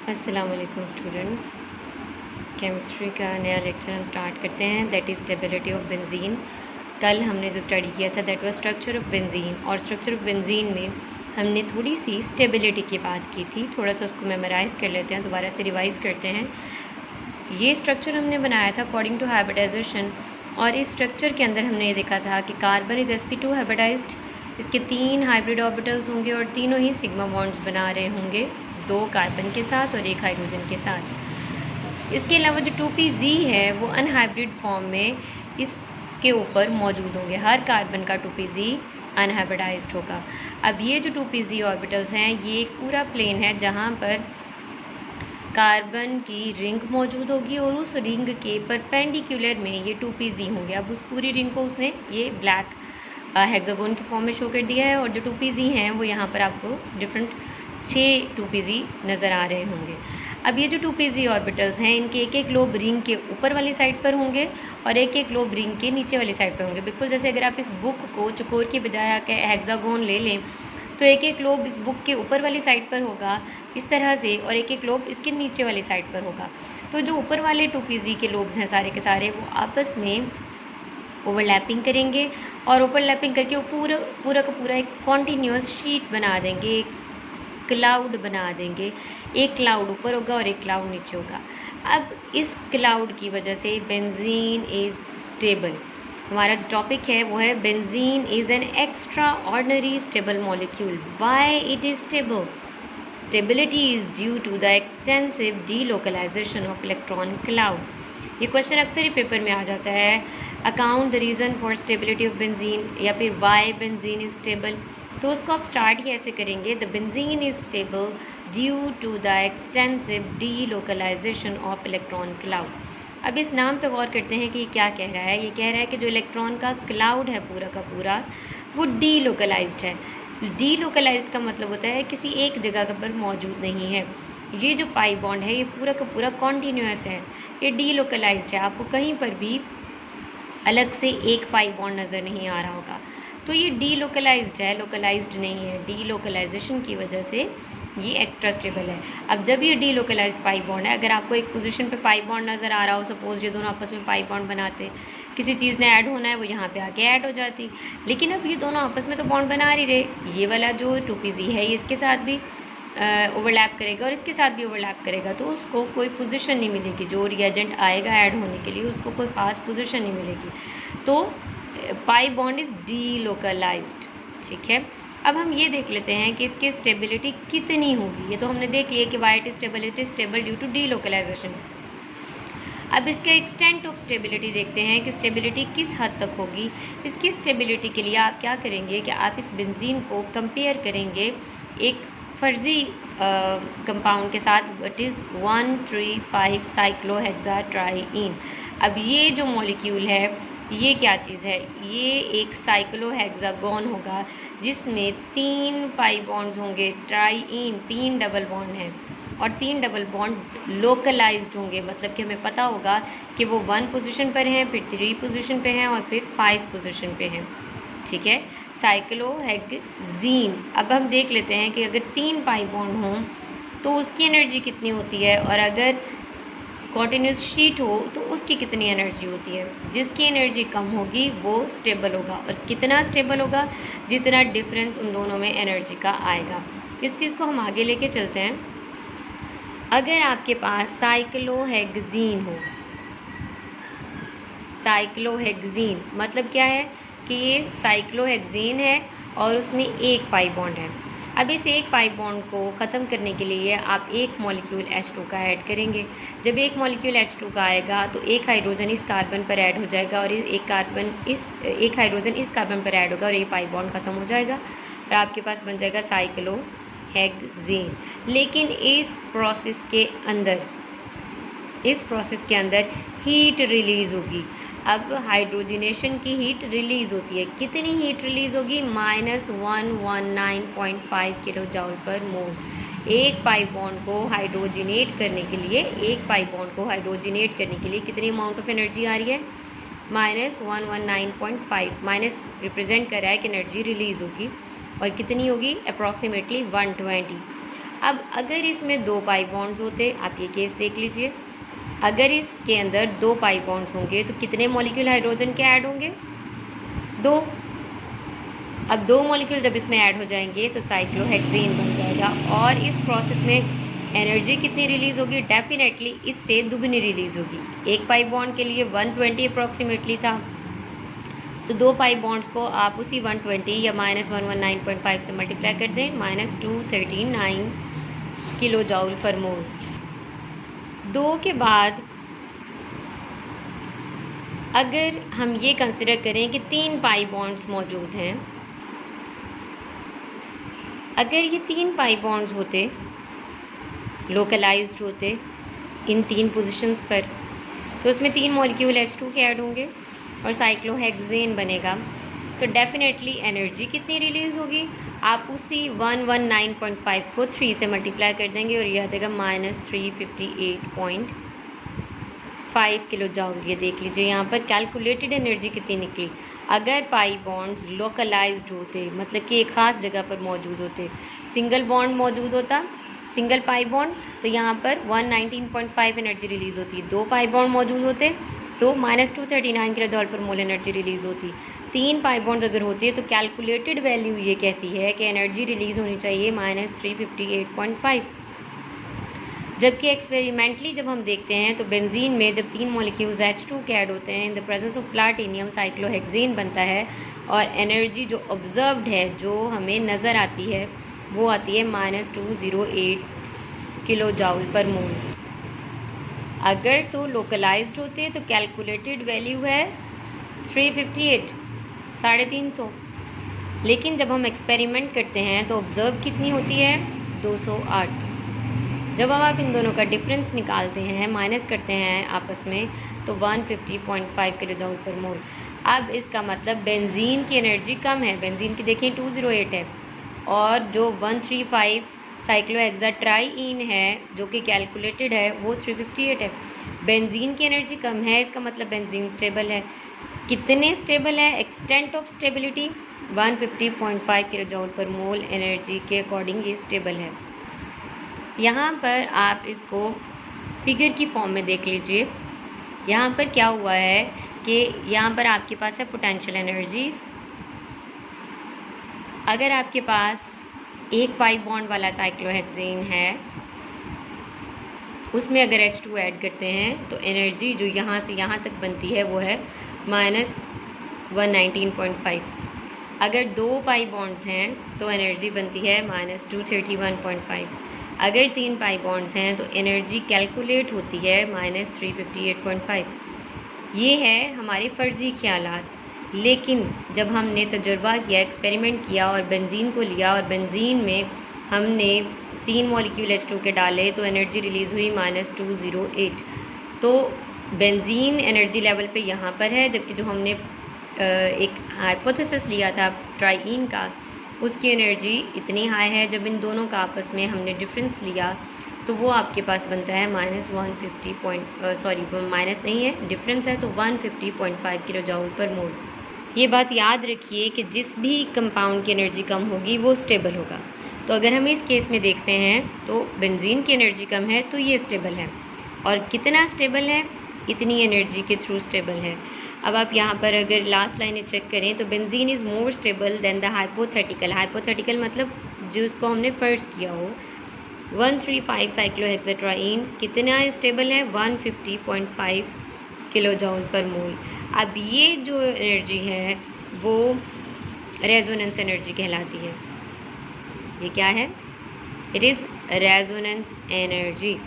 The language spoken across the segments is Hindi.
अस्सलाम वालेकुम स्टूडेंट्स। केमिस्ट्री का नया लेक्चर हम स्टार्ट करते हैं, that is stability of benzene. कल हमने जो स्टडी किया था that was structure of benzene, और स्ट्रक्चर ऑफ बेंजीन में हमने थोड़ी सी स्टेबिलिटी की बात की थी। थोड़ा सा उसको मेमोराइज़ कर लेते हैं, दोबारा से रिवाइज़ करते हैं। ये स्ट्रक्चर हमने बनाया था अकॉर्डिंग टू हाइब्रिडाइजेशन, और इस स्ट्रक्चर के अंदर हमने ये देखा था कि कार्बन इज़ sp2 हाइब्रिडाइज्ड, इसके 3 हाइब्रिड ऑर्बिटल्स होंगे और तीनों ही सिग्मा बॉन्ड्स बना रहे होंगे, 2 कार्बन के साथ और 1 हाइड्रोजन के साथ। इसके अलावा जो 2pz है वो अनहाइब्रिड फॉर्म में इसके ऊपर मौजूद होंगे। हर कार्बन का 2pz अनहाइब्रिडाइज्ड होगा। अब ये जो 2pz ऑर्बिटल्स हैं ये एक पूरा प्लेन है जहाँ पर कार्बन की रिंग मौजूद होगी और उस रिंग के परपेंडिकुलर में ये 2pz होंगे। अब उस पूरी रिंग को उसने ये ब्लैक हेक्सागोन की फॉर्म में शो कर दिया है, और जो 2pz हैं वो यहाँ पर आपको डिफरेंट 6 2pz नज़र आ रहे होंगे। अब ये जो 2pz ऑर्बिटल्स हैं इनके एक एक लोब रिंग के ऊपर वाली साइड पर होंगे और एक एक लोब रिंग के नीचे वाली साइड पर होंगे। बिल्कुल जैसे अगर आप इस बुक को चकोर की बजाय हेक्सागोन ले लें तो एक एक लोब इस बुक के ऊपर वाली साइड पर होगा इस तरह से, और एक एक लोब इसके नीचे वाली साइड पर होगा। तो जो ऊपर वाले 2pz के लोब्स हैं सारे के सारे वो आपस में ओवरलैपिंग करेंगे, और ओवरलैपिंग करके वो पूरा का पूरा एक कॉन्टीन्यूअस शीट बना देंगे, एक क्लाउड बना देंगे। एक क्लाउड ऊपर होगा और एक क्लाउड नीचे होगा। अब इस क्लाउड की वजह से बेंजीन इज़ स्टेबल। हमारा जो टॉपिक है वो है benzene is an extraordinary stable molecule. Why it is stable? Stability is due to the extensive delocalisation of electron cloud. ये क्वेश्चन अक्सर ही पेपर में आ जाता है। Account the reason for stability of benzene, या फिर वाई बेंजीन इज़ स्टेबल। तो उसको आप स्टार्ट ही ऐसे करेंगे, the benzene is stable due to the extensive delocalisation of electron cloud. अब इस नाम पे गौर करते हैं कि ये क्या कह रहा है। ये कह रहा है कि जो इलेक्ट्रॉन का क्लाउड है पूरा का पूरा वो डीलोकलाइज्ड है। डीलोकलाइज्ड का मतलब होता है किसी एक जगह पर मौजूद नहीं है। ये जो पाई बॉन्ड है ये पूरा का पूरा कॉन्टीन्यूअस है, ये डीलोकलाइज्ड है। आपको कहीं पर भी अलग से एक पाई बॉन्ड नज़र नहीं आ रहा होगा। तो ये डीलोकलाइज्ड है, लोकलाइज्ड नहीं है। डीलोकलाइजेशन की वजह से ये एक्स्ट्रा स्टेबल है। अब जब ये डीलोकलाइज्ड पाई बॉन्ड है, अगर आपको एक पोजीशन पे पाई बॉन्ड नज़र आ रहा हो, सपोज ये दोनों आपस में पाई बॉन्ड बनाते, किसी चीज़ ने ऐड होना है वो यहाँ पे आके ऐड हो जाती, लेकिन अब ये दोनों आपस में तो बॉन्ड बना ही रहे। ये वाला जो 2pz है ये इसके साथ भी ओवरलैप करेगा और इसके साथ भी ओवरलैप करेगा, तो उसको कोई पोजीशन नहीं मिलेगी। जो रिएजेंट आएगा ऐड होने के लिए उसको कोई ख़ास पोजीशन नहीं मिलेगी। तो पाई बॉन्ड इज़ डीलोकलाइज्ड। ठीक है, अब हम ये देख लेते हैं कि इसकी स्टेबिलिटी कितनी होगी। ये तो हमने देख लिया कि why it stability stable due to delocalisation. अब इसके एक्सटेंट ऑफ स्टेबिलिटी देखते हैं कि स्टेबिलिटी किस हद तक होगी। इसकी स्टेबिलिटी के लिए आप क्या करेंगे कि आप इस बेंजीन को कंपेयर करेंगे एक फर्जी कंपाउंड के साथ, वट इज़ 1,3,5 साइक्लोहेक्साट्राईन। अब ये जो मॉलिक्यूल है ये क्या चीज़ है? ये एक साइक्लोहेक्सागोन होगा जिसमें 3 पाई बॉन्ड्स होंगे, ट्राईन 3 डबल बॉन्ड हैं, और 3 डबल बॉन्ड लोकलाइज्ड होंगे। मतलब कि हमें पता होगा कि वो 1 पोजीशन पर हैं, फिर 3 पोजीशन पे हैं और फिर 5 पोजीशन पे हैं। ठीक है, साइक्लोहेक्सीन। अब हम देख लेते हैं कि अगर 3 पाई बॉन्ड हों तो उसकी एनर्जी कितनी होती है, और अगर कॉन्टीन्यूस शीट हो तो उसकी कितनी एनर्जी होती है। जिसकी एनर्जी कम होगी वो स्टेबल होगा, और कितना स्टेबल होगा? जितना डिफरेंस उन दोनों में एनर्जी का आएगा। इस चीज़ को हम आगे लेके चलते हैं। अगर आपके पास साइक्लोहेक्सीन हो, साइक्लोहेक्सीन मतलब क्या है कि ये साइक्लोहेक्सीन है और उसमें एक पाई बॉन्ड है। अब इस एक पाई बॉन्ड को ख़त्म करने के लिए आप एक मॉलिक्यूल H2 का ऐड करेंगे। जब एक मॉलिक्यूल H2 का आएगा तो एक हाइड्रोजन इस कार्बन पर ऐड हो जाएगा और एक हाइड्रोजन इस कार्बन पर ऐड होगा और ये पाई बॉन्ड ख़त्म हो जाएगा और आपके पास बन जाएगा साइक्लोहेक्सीन। लेकिन इस प्रोसेस के अंदर हीट रिलीज़ होगी। अब हाइड्रोजनेशन की हीट रिलीज़ होती है। कितनी हीट रिलीज़ होगी? -119.5 किलो जूल पर मोल। एक पाई बॉन्ड को हाइड्रोजनेट करने के लिए कितनी अमाउंट ऑफ एनर्जी आ रही है? -119.5। माइनस रिप्रेजेंट कर रहा है कि एनर्जी रिलीज़ होगी, और कितनी होगी? अप्रॉक्सीमेटली 120। अब अगर इसमें 2 पाई बॉन्ड्स होते, आप ये केस देख लीजिए, अगर इसके अंदर 2 पाई बॉन्ड्स होंगे तो कितने मॉलिक्यूल हाइड्रोजन के ऐड होंगे? 2। अब 2 मॉलिक्यूल जब इसमें ऐड हो जाएंगे तो साइक्लोहेक्सेन बन जाएगा और इस प्रोसेस में एनर्जी कितनी रिलीज़ होगी? डेफिनेटली इससे दुगनी रिलीज़ होगी। 1 पाई बॉन्ड के लिए 120 अप्रॉक्सीमेटली था, तो 2 पाई बॉन्ड्स को आप उसी 120 या -119.5 से मल्टीप्लाई कर दें, -239 किलो जूल पर मोल। 2 के बाद अगर हम ये कंसिडर करें कि 3 पाई बॉन्ड्स मौजूद हैं, अगर ये 3 पाई बॉन्ड्स होते, लोकलाइज्ड होते इन 3 पोजीशंस पर, तो उसमें 3 मॉलिक्यूल H2 के ऐड होंगे और साइक्लोहेक्सेन बनेगा, तो डेफिनेटली एनर्जी कितनी रिलीज़ होगी? आप उसी 119.5 को 3 से मल्टीप्लाई कर देंगे और ये आ जाएगा -358.5 किलो जूल। ये देख लीजिए यहाँ पर कैलकुलेटेड एनर्जी कितनी निकली। अगर पाई बॉन्ड्स लोकलाइज्ड होते, मतलब कि एक ख़ास जगह पर मौजूद होते, सिंगल बॉन्ड मौजूद होता, सिंगल पाई बॉन्ड, तो यहाँ पर 119.5 एनर्जी रिलीज़ होती। 2 पाई बॉन्ड मौजूद होते तो -239 किलो जूल पर मोल एनर्जी रिलीज़ होती। 3 पाई बॉन्ड्स अगर होती है तो कैलकुलेटेड वैल्यू ये कहती है कि एनर्जी रिलीज़ होनी चाहिए -358.5। जबकि एक्सपेरिमेंटली जब हम देखते हैं तो बेंजीन में जब 3 मॉलिक्यूल्स H2 के ऐड होते हैं, in the presence of platinum cyclohexane बनता है और एनर्जी जो ऑब्जर्व्ड है, जो हमें नज़र आती है, वो आती है -208 किलो जूल पर मोल। अगर तो लोकलाइज्ड होते हैं तो कैलकुलेटेड वैल्यू है 358, 350, लेकिन जब हम एक्सपेरिमेंट करते हैं तो ऑब्ज़र्व कितनी होती है? 208। जब हम आप इन दोनों का डिफरेंस निकालते हैं, माइनस करते हैं आपस में, तो 150.5 किलो जूल पर मोल। अब इसका मतलब बेंजीन की एनर्जी कम है, बेंजीन की देखिए 208 है और जो 135 साइक्लोहेक्साट्राईन है जो कि कैलकुलेटेड है वो 358 है। बेंजीन की एनर्जी कम है, इसका मतलब बेंजीन स्टेबल है। कितने स्टेबल है? Extent of stability 150.5 kilo joule पर मोल एनर्जी के अकॉर्डिंग ये स्टेबल है। यहाँ पर आप इसको फिगर की फॉर्म में देख लीजिए। यहाँ पर क्या हुआ है कि यहाँ पर आपके पास है पोटेंशियल एनर्जीज। अगर आपके पास 1 पाई बॉन्ड वाला साइक्लोहेक्सेन है, उसमें अगर H2 ऐड करते हैं तो एनर्जी जो यहाँ से यहाँ तक बनती है वो है -119.5। अगर 2 पाई बॉन्ड्स हैं तो एनर्जी बनती है -231.5। अगर 3 पाई बॉन्ड्स हैं तो एनर्जी कैलकुलेट होती है -358.5। ये है हमारे फ़र्ज़ी ख्यालात, लेकिन जब हमने तजुर्बा किया, एक्सपेरिमेंट किया और बेंजीन को लिया और बेंजीन में हमने 3 मॉलिक्यूल H2 के डाले तो एनर्जी रिलीज़ हुई -208। तो बेंजीन एनर्जी लेवल पे यहाँ पर है, जबकि जो हमने एक हाइपोथेसिस लिया था ट्राईन का, उसकी एनर्जी इतनी हाई है। जब इन दोनों का आपस में हमने डिफरेंस लिया तो वो आपके पास बनता है माइनस नहीं है, डिफरेंस है, तो 150.5 किलो जूल पर मोल। ये बात याद रखिए कि जिस भी कंपाउंड की एनर्जी कम होगी वो स्टेबल होगा। तो अगर हम इस केस में देखते हैं तो बेंजीन की एनर्जी कम है तो ये स्टेबल है, और कितना स्टेबल है? इतनी एनर्जी के थ्रू स्टेबल है। अब आप यहाँ पर अगर लास्ट लाइन चेक करें तो benzene is more stable then the hypothetical. Hypothetical मतलब जिसको हमने फ़र्ज़ किया हो। 135 साइक्लोहेक्साट्राईन कितना स्टेबल है? 150.5 किलो जूल पर मोल। अब ये जो एनर्जी है वो रेजोनेंस एनर्जी कहलाती है। ये क्या है? It is resonance energy.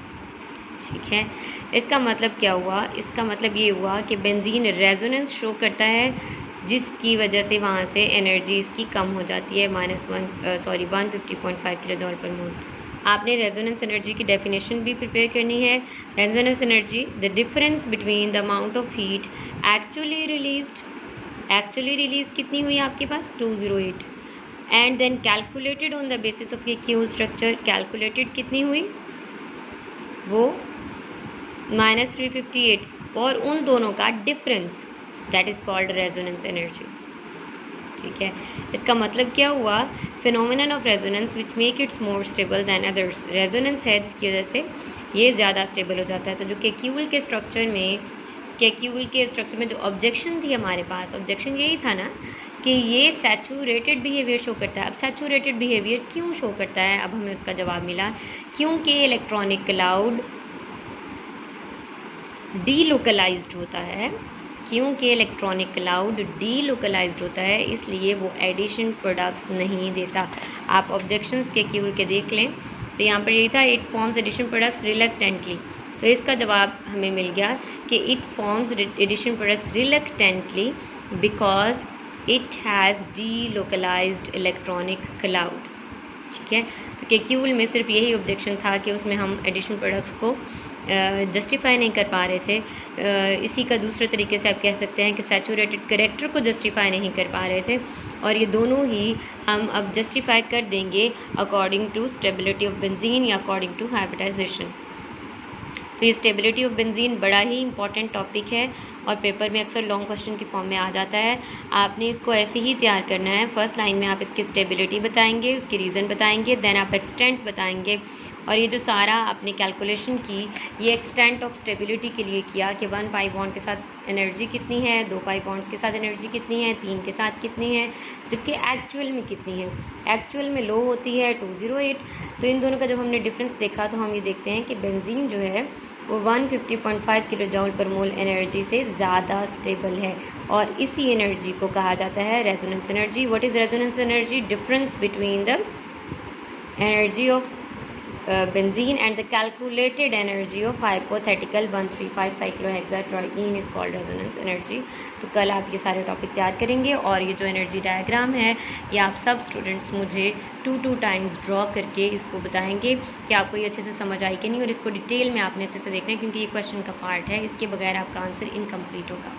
ठीक है, इसका मतलब क्या हुआ? इसका मतलब ये हुआ कि बेंजीन रेजोनेंस शो करता है, जिसकी वजह से वहाँ से एनर्जी इसकी कम हो जाती है 150.5 किलो जूल पर मोल। आपने रेजोनेंस एनर्जी की डेफिनेशन भी प्रिपेयर करनी है। Resonance energy, the difference between the amount of heat actually release कितनी हुई आपके पास? 208, and then calculated on the basis of ये क्यूल स्ट्रक्चर, कैलकुलेटेड कितनी हुई? वो -358, और उन दोनों का difference, that is called resonance energy. ठीक है, इसका मतलब क्या हुआ phenomenon of resonance which make it's more stable then others. Resonance है जिसकी वजह से ये ज़्यादा स्टेबल हो जाता है। तो जो कैक्यूल के स्ट्रक्चर में जो ऑब्जेक्शन थी हमारे पास, ऑब्जेक्शन यही था ना कि ये सैचुरेटेड बिहेवियर शो करता है। अब सैचुरेटेड बिहेवियर क्यों शो करता है, अब हमें उसका जवाब मिला क्योंकि इलेक्ट्रॉनिक क्लाउड डीलोकलाइज्ड होता है। क्योंकि इलेक्ट्रॉनिक क्लाउड डीलोकलाइज्ड होता है इसलिए वो एडिशन प्रोडक्ट्स नहीं देता। आप ऑब्जेक्शंस के क्यू के देख लें तो यहाँ पर यही था, it forms addition products reluctantly. तो इसका जवाब हमें मिल गया कि it forms addition products reluctantly because it has delocalised electronic cloud. ठीक है, तो केक्यूल में सिर्फ यही ऑब्जेक्शन था कि उसमें हम एडिशन प्रोडक्ट्स को जस्टिफाई नहीं कर पा रहे थे। इसी का दूसरे तरीके से आप कह सकते हैं कि सैचुरेटेड करैक्टर को जस्टिफाई नहीं कर पा रहे थे, और ये दोनों ही हम अब जस्टिफाई कर देंगे according to stability of benzene या अकॉर्डिंग टू हाइब्रिडाइजेशन। तो ये स्टेबिलिटी ऑफ बेंजीन बड़ा ही इंपॉर्टेंट टॉपिक है और पेपर में अक्सर लॉन्ग क्वेश्चन की फॉर्म में आ जाता है। आपने इसको ऐसे ही तैयार करना है। फर्स्ट लाइन में आप इसकी स्टेबिलिटी बताएंगे, उसकी रीज़न बताएंगे, देन आप एक्सटेंट बताएंगे, और ये जो सारा आपने कैलकुलेशन की ये एक्सटेंट ऑफ स्टेबिलिटी के लिए किया कि 1 पाई बॉन्ड के साथ एनर्जी कितनी है, 2 पाई बॉन्ड्स के साथ एनर्जी कितनी है, 3 के साथ कितनी है, जबकि एक्चुअल में कितनी है। एक्चुअल में लो होती है 208। तो इन दोनों का जब हमने डिफरेंस देखा तो हम ये देखते हैं कि बेंजीन जो है वो 150.5 किलो जूल पर मोल एनर्जी से ज़्यादा स्टेबल है, और इसी एनर्जी को कहा जाता है resonance energy. What is resonance energy? Difference between the energy of benzene and the calculated energy of hypothetical 135 cyclohexatriene is called resonance energy। तो कल आप ये सारे टॉपिक तैयार करेंगे और ये जो एनर्जी डायग्राम है ये आप सब स्टूडेंट्स मुझे 2 टाइम्स ड्रॉ करके इसको बताएंगे कि आपको ये अच्छे से समझ आई कि नहीं, और इसको डिटेल में आपने अच्छे से देखना है क्योंकि ये क्वेश्चन का पार्ट है, इसके बगैर आपका आंसर इनकम्प्लीट होगा।